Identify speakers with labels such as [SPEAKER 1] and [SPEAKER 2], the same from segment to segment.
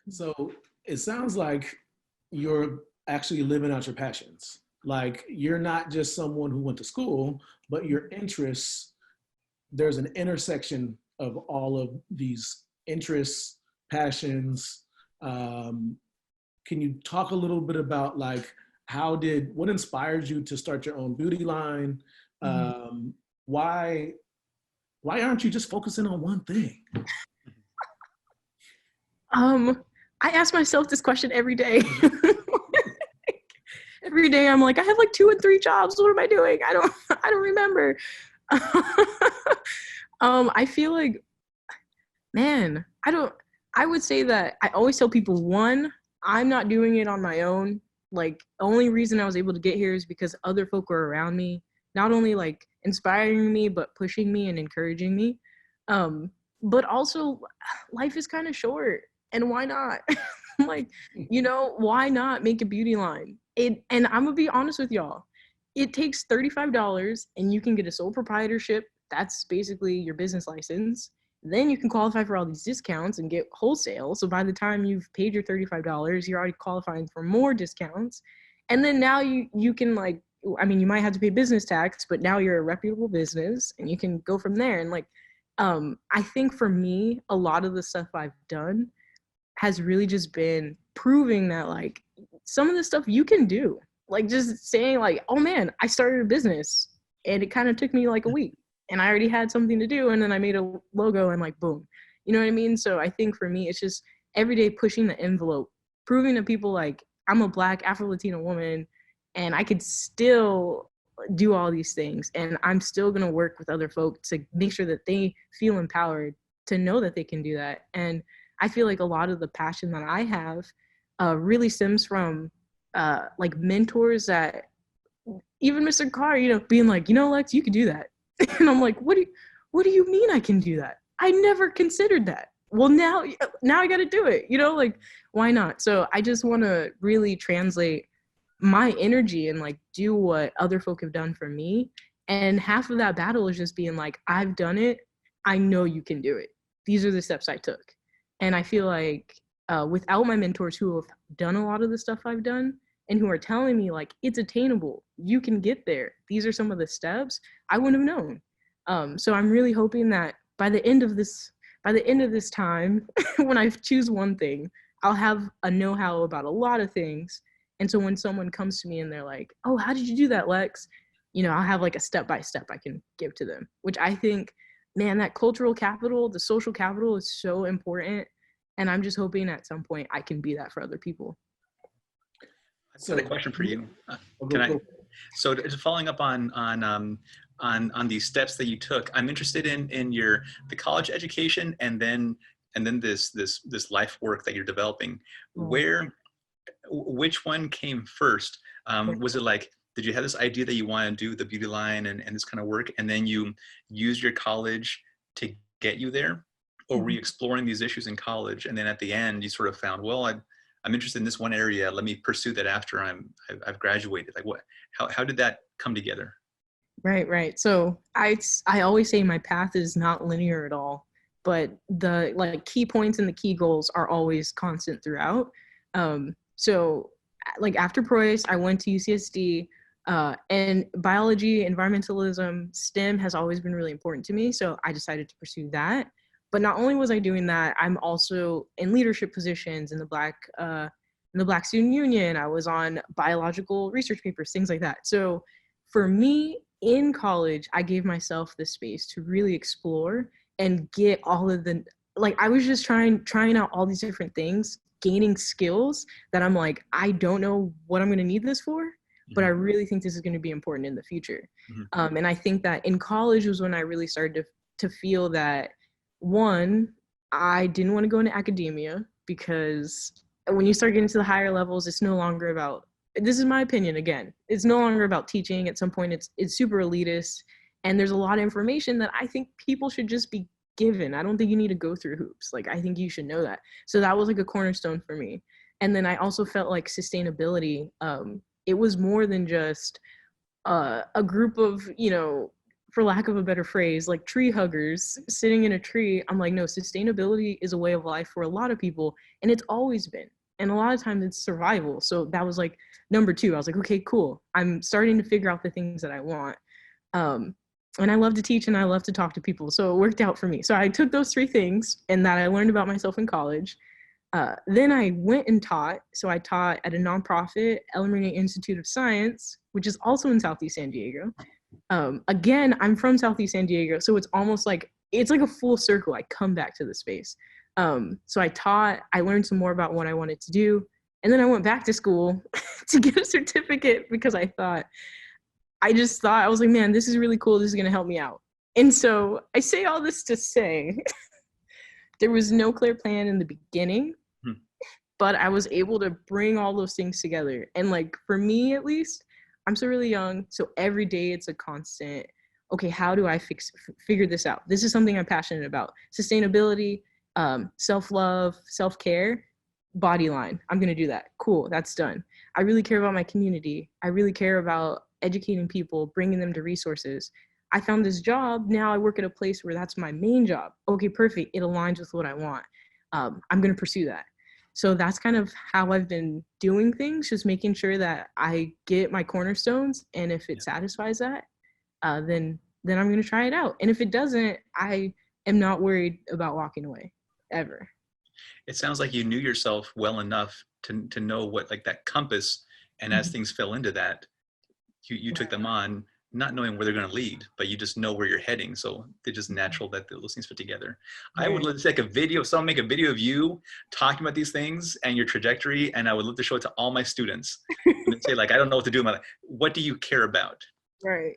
[SPEAKER 1] So it sounds like you're actually living out your passions. Like you're not just someone who went to school, but your interests, there's an intersection of all of these interests, passions. Um, can you talk a little bit about like what inspired you to start your own beauty line?
[SPEAKER 2] Mhm.
[SPEAKER 1] Um, why why aren't you just focusing on one thing?
[SPEAKER 2] Um, I ask myself this question every day. Every day I'm like, I have like 2 and 3 jobs. What am I doing? I don't remember. I feel like, man, I would say that I always tell people, one, I'm not doing it on my own. Like, the only reason I was able to get here is because other folk were around me, not only like inspiring me, but pushing me and encouraging me. Um, but also, life is kind of short, and why not? Like, why not make a beauty line? And I'm gonna be honest with y'all. It takes $35 and you can get a sole proprietorship. That's basically your business license. Then you can qualify for all these discounts and get wholesale. So by the time you've paid your $35, you're already qualifying for more discounts. And then now you can, like, I mean, you might have to pay business tax, but now you're a reputable business and you can go from there. And like, I think for me, a lot of the stuff I've done has really just been proving that, like, some of the stuff you can do. Like, just saying like, oh man, I started a business and it kind of took me like a week and I already had something to do, and then I made a logo and like boom. You know what I mean? So I think for me it's just every day pushing the envelope, proving to people like I'm a Black Afro-Latina woman and I could still do all these things, and I'm still going to work with other folks to make sure that they feel empowered to know that they can do that. And I feel like a lot of the passion that I have really stems from like mentors that, even Mr. Carr, being like, Lex, you can do that. And I'm like, what do you mean I can do that? I never considered that. Well, now I got to do it. Like, why not? So I just want to really translate my energy and like do what other folk have done for me. And half of that battle is just being like, I've done it. I know you can do it. These are the steps I took. And I feel like without my mentors who have done a lot of the stuff I've done and who are telling me like it's attainable, you can get there, these are some of the steps, I wouldn't have known. So I'm really hoping that by the end of this time, when I choose one thing, I'll have a know-how about a lot of things. And so when someone comes to me and they're like, oh, how did you do that, Lex? I'll have like a step by step I can give to them, which I think, man, that cultural capital, the social capital is so important. And I'm just hoping at some point I can be that for other people.
[SPEAKER 3] I've got a
[SPEAKER 1] So,
[SPEAKER 3] question for you.
[SPEAKER 1] go,
[SPEAKER 3] Can I?
[SPEAKER 1] go.
[SPEAKER 3] So just following up on these steps that you took, I'm interested in the college education and then this life work that you're developing.
[SPEAKER 2] Oh,
[SPEAKER 3] Which one came first? Was it like, did you have this idea that you want to do the beauty line and this kind of work, and then you used your college to get you there? Or were you exploring these issues in college, and then at the end you sort of found, well, I'm interested in this one area, let me pursue that after I've graduated? Like, how did that come together?
[SPEAKER 2] right. So I always say my path is not linear at all, but the like key points and the key goals are always constant throughout. So like after Preuss, I went to UCSD, and biology, environmentalism, STEM has always been really important to me. So I decided to pursue that. But not only was I doing that, I'm also in leadership positions in the Black Student Union. I was on biological research papers, things like that. So for me in college, I gave myself the space to really explore and get all of the, like, I was just trying out all these different things, gaining skills that I'm like, I don't know what I'm going to need this for, but I really think this is going to be important in the future. And I think that in college was when I really started to feel that, one, I didn't want to go into academia because when you start getting to the higher levels, it's no longer about, this is my opinion again, it's no longer about teaching. At some point it's super elitist, and there's a lot of information that I think people should just be given. I don't think you need to go through hoops. Like, I think you should know that. So that was like a cornerstone for me. And then I also felt like sustainability, it was more than just a group of for lack of a better phrase, like tree huggers sitting in a tree. I'm like, no, sustainability is a way of life for a lot of people, and it's always been. And a lot of times it's survival. So that was like number two. I was like, okay, cool. I'm starting to figure out the things that I want. And I love to teach and I love to talk to people. So it worked out for me. So I took those three things and that I learned about myself in college. Then I went and taught. So I taught at a nonprofit, El Marine Institute of Science, which is also in Southeast San Diego. Again, I'm from Southeast San Diego. So it's almost like, it's like a full circle. I come back to the space. So I taught, I learned some more about what I wanted to do. And then I went back to school to get a certificate because I was like, man, this is really cool. This is going to help me out. And so I say all this to say there was no clear plan in the beginning, but I was able to bring all those things together. And like, for me, at least, I'm still really young. So every day it's a constant, okay, how do I figure this out? This is something I'm passionate about. Sustainability, self-love, self-care, body line. I'm going to do that. Cool. That's done. I really care about my community. I really care about educating people, bringing them to resources. I found this job. Now I work at a place where that's my main job. Okay, perfect. It aligns with what I want. I'm going to pursue that. So that's kind of how I've been doing things, just making sure that I get my cornerstones. And if it satisfies that, then I'm going to try it out. And if it doesn't, I am not worried about walking away ever.
[SPEAKER 3] It sounds like you knew yourself well enough to know what, like, that compass. And as things fell into that, you took them on, not knowing where they're going to lead, but you just know where you're heading. So they're just natural that those things fit together. Right. I would love to take a video, someone make a video of you talking about these things and your trajectory. And I would love to show it to all my students and say, like, I don't know what to do in my life. What do you care about?
[SPEAKER 2] Right.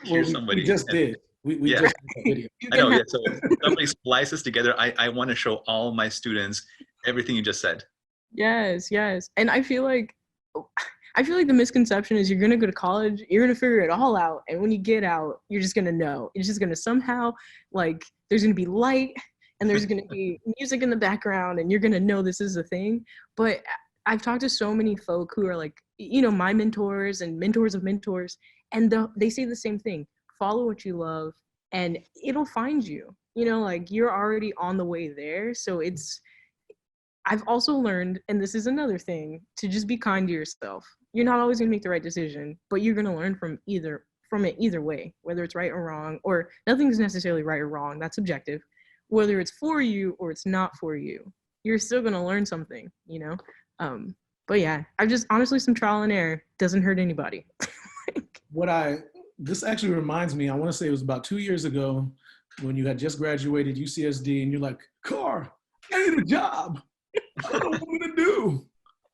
[SPEAKER 3] Here's somebody.
[SPEAKER 1] We just did. We just did a video.
[SPEAKER 3] I know. Yeah. So somebody splice this together. I want to show all my students everything you just said.
[SPEAKER 2] Yes. And I feel like the misconception is you're going to go to college, you're going to figure it all out. And when you get out, you're just going to know. It's just going to somehow, like, there's going to be light and there's going to be music in the background and you're going to know this is a thing. But I've talked to so many folk who are like, my mentors and mentors of mentors, and they say the same thing. Follow what you love and it'll find you. Like, you're already on the way there. So I've also learned, and this is another thing, to just be kind to yourself. You're not always going to make the right decision, but you're going to learn from it either way, whether it's right or wrong, or nothing's necessarily right or wrong. That's subjective. Whether it's for you or it's not for you, you're still going to learn something, But yeah, I've just, honestly, some trial and error doesn't hurt anybody.
[SPEAKER 1] This actually reminds me, I want to say it was about 2 years ago when you had just graduated UCSD and you're like, Car, I need a job. I don't know what I'm going to do.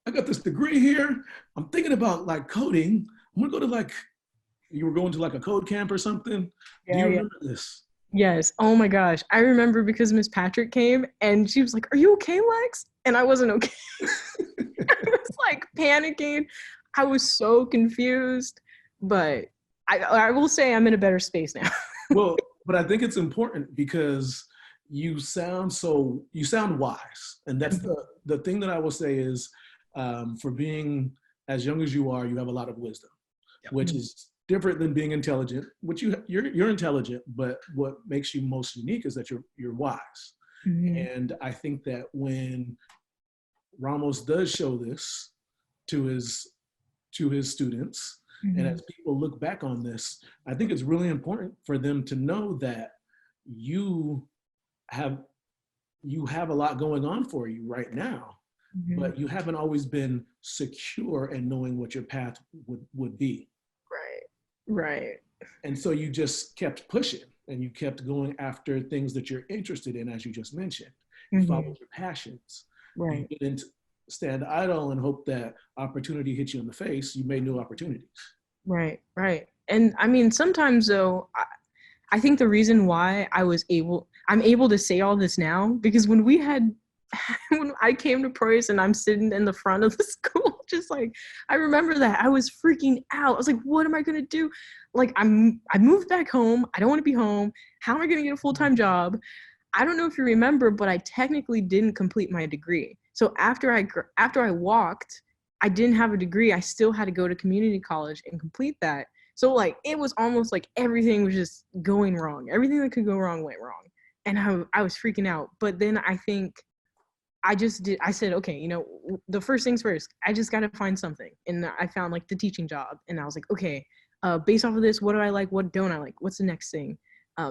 [SPEAKER 1] I got this degree here. I'm thinking about, like, coding. I'm going to go to, you were going to, like, a code camp or something. Do you remember this?
[SPEAKER 2] Yes. Oh my gosh. I remember because Miss Patrick came and she was like, are you okay, Lex? And I wasn't okay. I was like panicking. I was so confused, but I will say I'm in a better space now.
[SPEAKER 1] Well, but I think it's important because you sound wise. And that's the thing that I will say is, for being as young as you are, you have a lot of wisdom, which is different than being intelligent, which you're intelligent, but what makes you most unique is that you're wise. And I think that when Ramos does show this to his students, and as people look back on this, I think it's really important for them to know that you have a lot going on for you right now, but you haven't always been secure in knowing what your path would be.
[SPEAKER 2] Right. And
[SPEAKER 1] so you just kept pushing and you kept going after things that you're interested in, as you just mentioned. You followed your passions.
[SPEAKER 2] Right.
[SPEAKER 1] You didn't stand idle and hope that opportunity hit you in the face. You made new opportunities. Right.
[SPEAKER 2] And I mean, sometimes though, I think the reason why I'm able to say all this now, because when I came to Preuss and I'm sitting in the front of the school, just like, I remember that I was freaking out. I was like, what am I going to do? Like, I moved back home. I don't want to be home. How am I going to get a full-time job? I don't know if you remember, but I technically didn't complete my degree. So after I walked, I didn't have a degree. I still had to go to community college and complete that. So like it was almost like everything was just going wrong. Everything that could go wrong went wrong. And I was freaking out. But then I think I said, okay, you know, the first things first, I just got to find something. And I found like the teaching job. And I was like, okay, based off of this, what do I like? What don't I like? What's the next thing?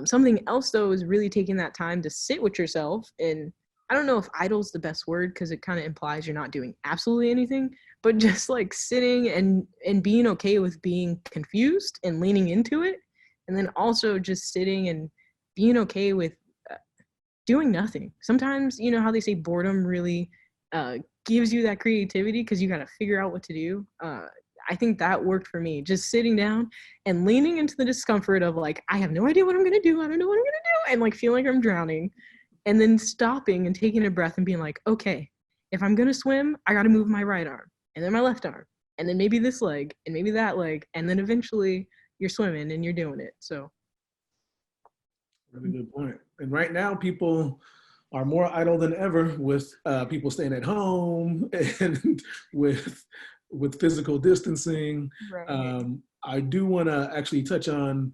[SPEAKER 2] Something else though is really taking that time to sit with yourself. And I don't know if idle is the best word because it kind of implies you're not doing absolutely anything, but just like sitting and being okay with being confused and leaning into it. And then also just sitting and being okay with doing nothing. Sometimes, you know how they say boredom really gives you that creativity because you got to figure out what to do. I think that worked for me. Just sitting down and leaning into the discomfort of like, I have no idea what I'm going to do. I don't know what I'm going to do. And like feeling like I'm drowning. And then stopping and taking a breath and being like, okay, if I'm going to swim, I got to move my right arm and then my left arm and then maybe this leg and maybe that leg. And then eventually you're swimming and you're doing it. So.
[SPEAKER 1] Really good point. And right now, people are more idle than ever with people staying at home and with physical distancing.
[SPEAKER 2] Right.
[SPEAKER 1] I do want to actually touch on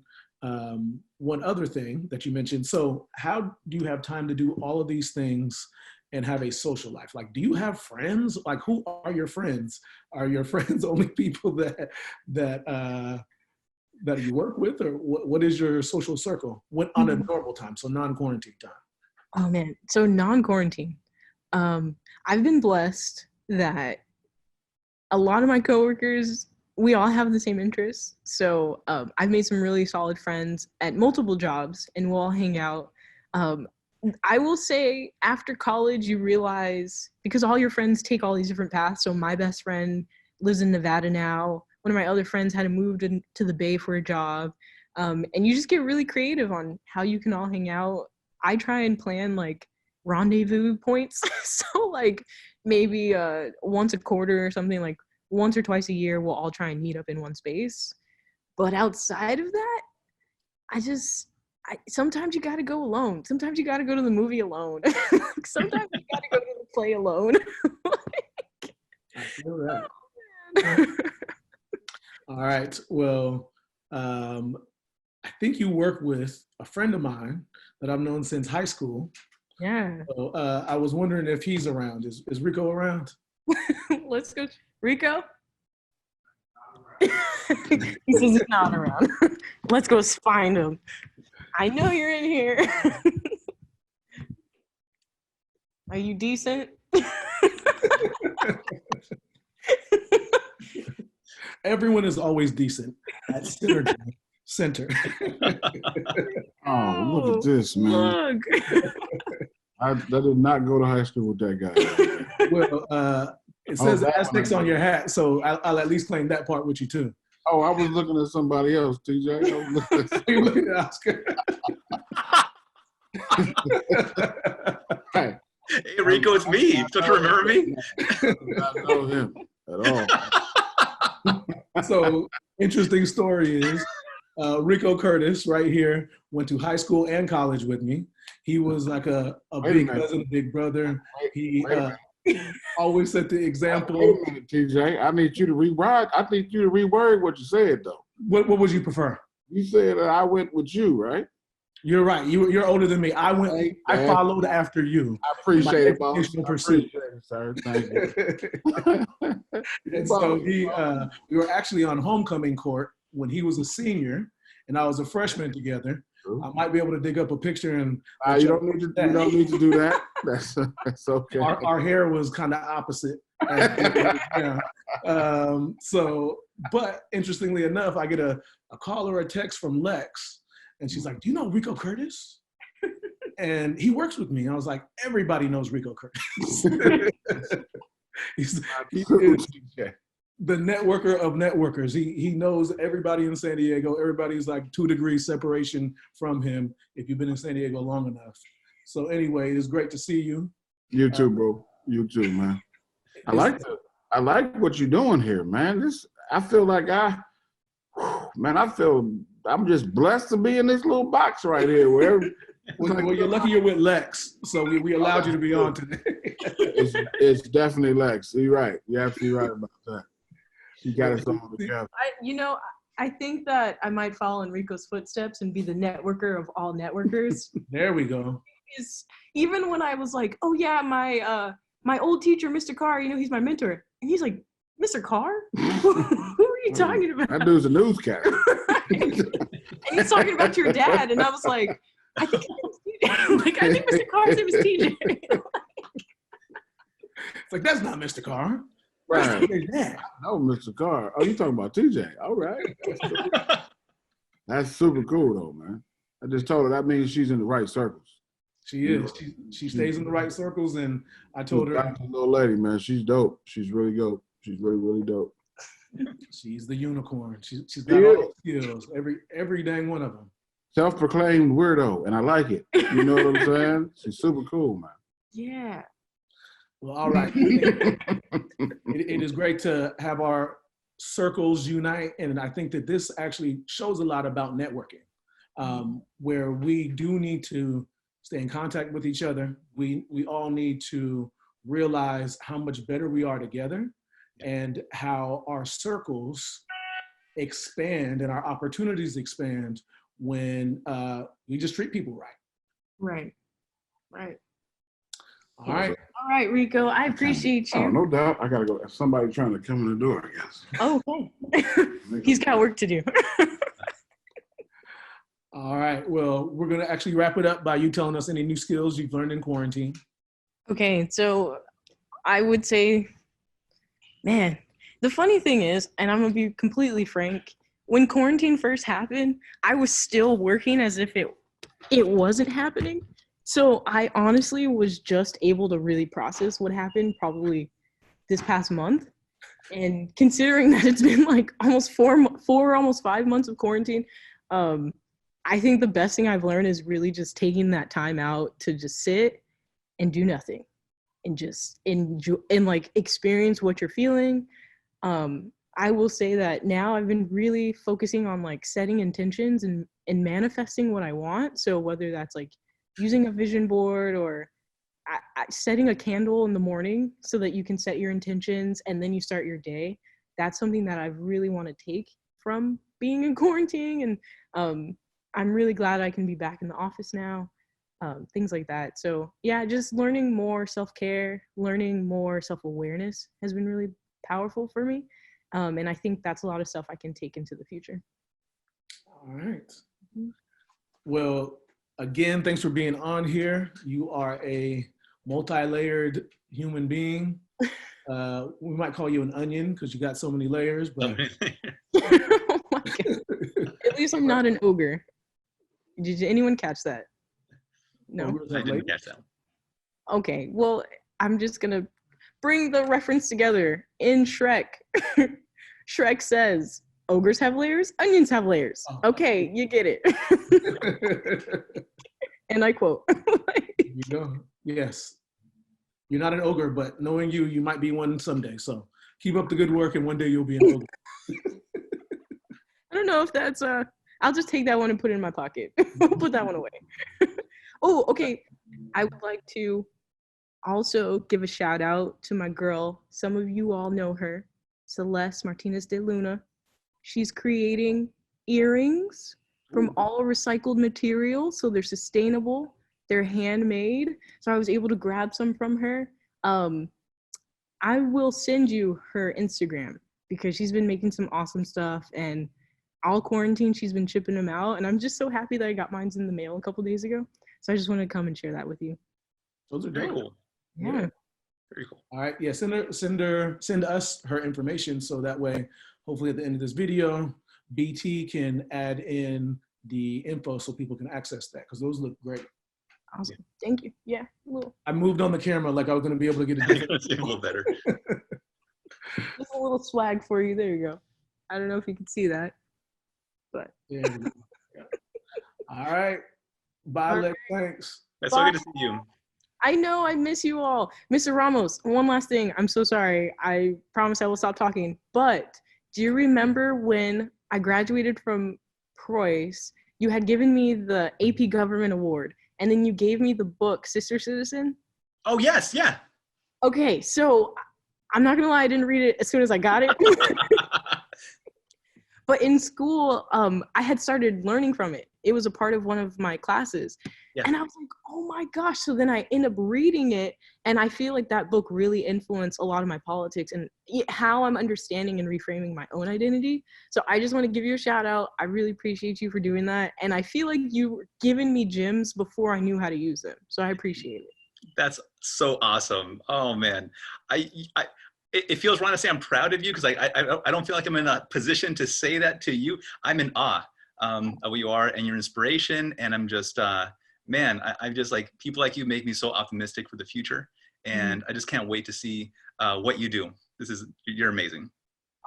[SPEAKER 1] one other thing that you mentioned. So how do you have time to do all of these things and have a social life? Like, do you have friends? Like, who are your friends? Are your friends only people that you work with, or what is your social circle on a normal time, so non-quarantine time?
[SPEAKER 2] Oh man, so non-quarantine. I've been blessed that a lot of my coworkers, we all have the same interests. So I've made some really solid friends at multiple jobs, and we'll all hang out. I will say after college, you realize, because all your friends take all these different paths. So my best friend lives in Nevada now. One of my other friends had to move to the Bay for a job. And you just get really creative on how you can all hang out. I try and plan like rendezvous points. So like maybe once a quarter or something, like once or twice a year, we'll all try and meet up in one space. But outside of that, sometimes you got to go alone. Sometimes you got to go to the movie alone. Sometimes you got to go to the play alone.
[SPEAKER 1] I feel that. Oh, all right. Well, I think you work with a friend of mine that I've known since high school.
[SPEAKER 2] Yeah.
[SPEAKER 1] So I was wondering if he's around. Is Rico around?
[SPEAKER 2] Let's go. Rico? He says he's not around. Let's go find him. I know you're in here. Are you decent?
[SPEAKER 1] Everyone is always decent at Synergy Center.
[SPEAKER 4] Oh, look at this, man.
[SPEAKER 2] Look.
[SPEAKER 4] I did not go to high school with that guy.
[SPEAKER 1] Well, it says Aztecs on your hat, so I'll at least claim that part with you too.
[SPEAKER 4] Oh, I was looking at somebody else, TJ.
[SPEAKER 1] You're looking at Oscar.
[SPEAKER 4] Hey,
[SPEAKER 3] Rico, it's me. Don't you remember me?
[SPEAKER 4] I don't know him at all.
[SPEAKER 1] So, interesting story is Rico Curtis right here went to high school and college with me. He was like a big cousin, big brother. He always set the example.
[SPEAKER 4] Wait a minute, TJ. I need you to reword what you said, though.
[SPEAKER 1] What would you prefer?
[SPEAKER 4] You said that I went with you, right?
[SPEAKER 1] You're right. You're older than me. I followed after you.
[SPEAKER 4] I appreciate it, boss.
[SPEAKER 1] Educational pursuit.
[SPEAKER 4] Sir. Thank you.
[SPEAKER 1] And so we were actually on homecoming court when he was a senior and I was a freshman together. I might be able to dig up a picture and
[SPEAKER 4] you don't need to do that. That's okay.
[SPEAKER 1] Our hair was kind of opposite. But interestingly enough, I get a call or a text from Lex, and she's like, "Do you know Rico Curtis?" And he works with me. And I was like, "Everybody knows Rico Curtis." He's the networker of networkers. He knows everybody in San Diego. Everybody's like 2 degrees separation from him if you've been in San Diego long enough. So anyway, it's great to see you. You
[SPEAKER 4] too, bro. You too, man. I like what you're doing here, man. I feel like I'm just blessed to be in this little box right here.
[SPEAKER 1] Well, you're lucky you're with Lex, so we allowed you to be on today.
[SPEAKER 4] It's definitely Lex. You're right. You're absolutely right about that. She got us all together.
[SPEAKER 2] I think that I might follow in Rico's footsteps and be the networker of all networkers.
[SPEAKER 1] There we go.
[SPEAKER 2] Even when I was like, oh yeah, my old teacher, Mr. Carr, he's my mentor. And he's like, Mr. Carr? Who are you talking about?
[SPEAKER 4] That dude's a newscaster.
[SPEAKER 2] And he's talking about your dad. And I was like, I think Mr. Carr's name is TJ.
[SPEAKER 1] It's like, that's not Mr. Carr.
[SPEAKER 4] Right.
[SPEAKER 1] Yeah.
[SPEAKER 4] No, Mr. Carr. Oh, you talking about TJ. All right. That's super cool, though, man. I just told her that means she's in the right circles.
[SPEAKER 1] She is. She stays in the right circles, and I told her.
[SPEAKER 4] That little lady, man, she's dope. She's really dope. She's really, really dope.
[SPEAKER 1] She's the unicorn. She's got all the skills, every dang one of them.
[SPEAKER 4] Self-proclaimed weirdo, and I like it. You know what I'm saying? She's super cool, man.
[SPEAKER 2] Yeah.
[SPEAKER 1] Well, all right. It is great to have our circles unite, and I think that this actually shows a lot about networking, where we do need to stay in contact with each other. We all need to realize how much better we are together and how our circles expand and our opportunities expand when we just treat people right.
[SPEAKER 2] Right.
[SPEAKER 1] All right.
[SPEAKER 2] All right, Rico, I appreciate you.
[SPEAKER 4] Oh, no doubt. I got to go. Somebody trying to come in the door, I guess.
[SPEAKER 2] Oh, okay. He's got work to do.
[SPEAKER 1] All right. Well, we're going to actually wrap it up by you telling us any new skills you've learned in quarantine.
[SPEAKER 2] Okay, so I would say, man, the funny thing is, and I'm going to be completely frank, when quarantine first happened, I was still working as if it wasn't happening. So I honestly was just able to really process what happened probably this past month. And considering that it's been like almost almost 5 months of quarantine, I think the best thing I've learned is really just taking that time out to just sit and do nothing and just enjoy and like experience what you're feeling. I will say that now I've been really focusing on like setting intentions and manifesting what I want. So whether that's like using a vision board or setting a candle in the morning so that you can set your intentions and then you start your day. That's something that I really want to take from being in quarantine. And I'm really glad I can be back in the office now, things like that. So yeah, just learning more self-care, learning more self-awareness has been really powerful for me. And I think that's a lot of stuff I can take into the future.
[SPEAKER 1] All right. Well, again, thanks for being on here. You are a multi-layered human being. We might call you an onion because you got so many layers, but
[SPEAKER 2] Oh my God. At least I'm not an ogre. Did anyone catch that? No.
[SPEAKER 3] I didn't catch that.
[SPEAKER 2] Okay, well, I'm just gonna bring the reference together. In Shrek, Shrek says, ogres have layers, onions have layers. Okay, you get it. And I quote.
[SPEAKER 1] You go. Yes. You're not an ogre, but knowing you, you might be one someday. So keep up the good work and one day you'll be an ogre.
[SPEAKER 2] I don't know if that's, I'll just take that one and put it in my pocket. Put that one away. Oh, okay. I would like to also give a shout out to my girl. Some of you all know her, Celeste Martinez de Luna. She's creating earrings from all recycled material, so they're sustainable, they're handmade. So I was able to grab some from her. I will send you her Instagram because she's been making some awesome stuff, and all quarantine she's been shipping them out, and I'm just so happy that I got mine in the mail a couple days ago. So I just wanted to come and share that with you.
[SPEAKER 1] Those are
[SPEAKER 3] Very
[SPEAKER 1] dope.
[SPEAKER 3] cool.
[SPEAKER 2] Yeah.
[SPEAKER 3] Very cool.
[SPEAKER 1] All right. Yeah. Send us her information so that way, hopefully at the end of this video, BT can add in the info so people can access that because those look great.
[SPEAKER 2] Awesome. Thank you. Yeah.
[SPEAKER 1] I moved on the camera like I was going to be able to get a different.
[SPEAKER 3] A little better.
[SPEAKER 2] Just a little swag for you. There you go. I don't know if you can see that, but
[SPEAKER 1] Yeah. All right. Bye, Lex. Thanks.
[SPEAKER 3] That's so good to see you.
[SPEAKER 2] I know I miss you all. Mr. Ramos, one last thing. I'm so sorry. I promise I will stop talking. But do you remember when I graduated from Preuss, you had given me the AP Government Award, and then you gave me the book, Sister Citizen?
[SPEAKER 3] Oh, yes. Yeah.
[SPEAKER 2] Okay, so I'm not going to lie, I didn't read it as soon as I got it. But in school, I had started learning from it. It was a part of one of my classes.
[SPEAKER 3] Yeah.
[SPEAKER 2] And I was like, oh my gosh. So then I end up reading it. And I feel like that book really influenced a lot of my politics and how I'm understanding and reframing my own identity. So I just want to give you a shout out. I really appreciate you for doing that. And I feel like you were giving me gems before I knew how to use them. So I appreciate it.
[SPEAKER 3] That's so awesome. Oh man. It feels wrong to say I'm proud of you because I don't feel like I'm in a position to say that to you. I'm in awe of who you are and your inspiration. And I'm just, man, I'm just like, people like you make me so optimistic for the future. And I just can't wait to see what you do. You're amazing.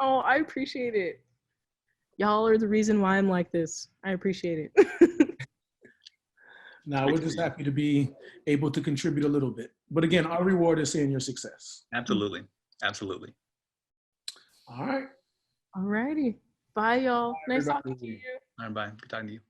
[SPEAKER 2] Oh, I appreciate it. Y'all are the reason why I'm like this. I appreciate it.
[SPEAKER 1] Now we're just happy to be able to contribute a little bit. But again, our reward is seeing your success.
[SPEAKER 3] Absolutely. Absolutely.
[SPEAKER 1] All right.
[SPEAKER 2] All righty. Bye, y'all. Nice
[SPEAKER 1] Everybody.
[SPEAKER 2] talking to you.
[SPEAKER 3] All right, bye. Good talking to you.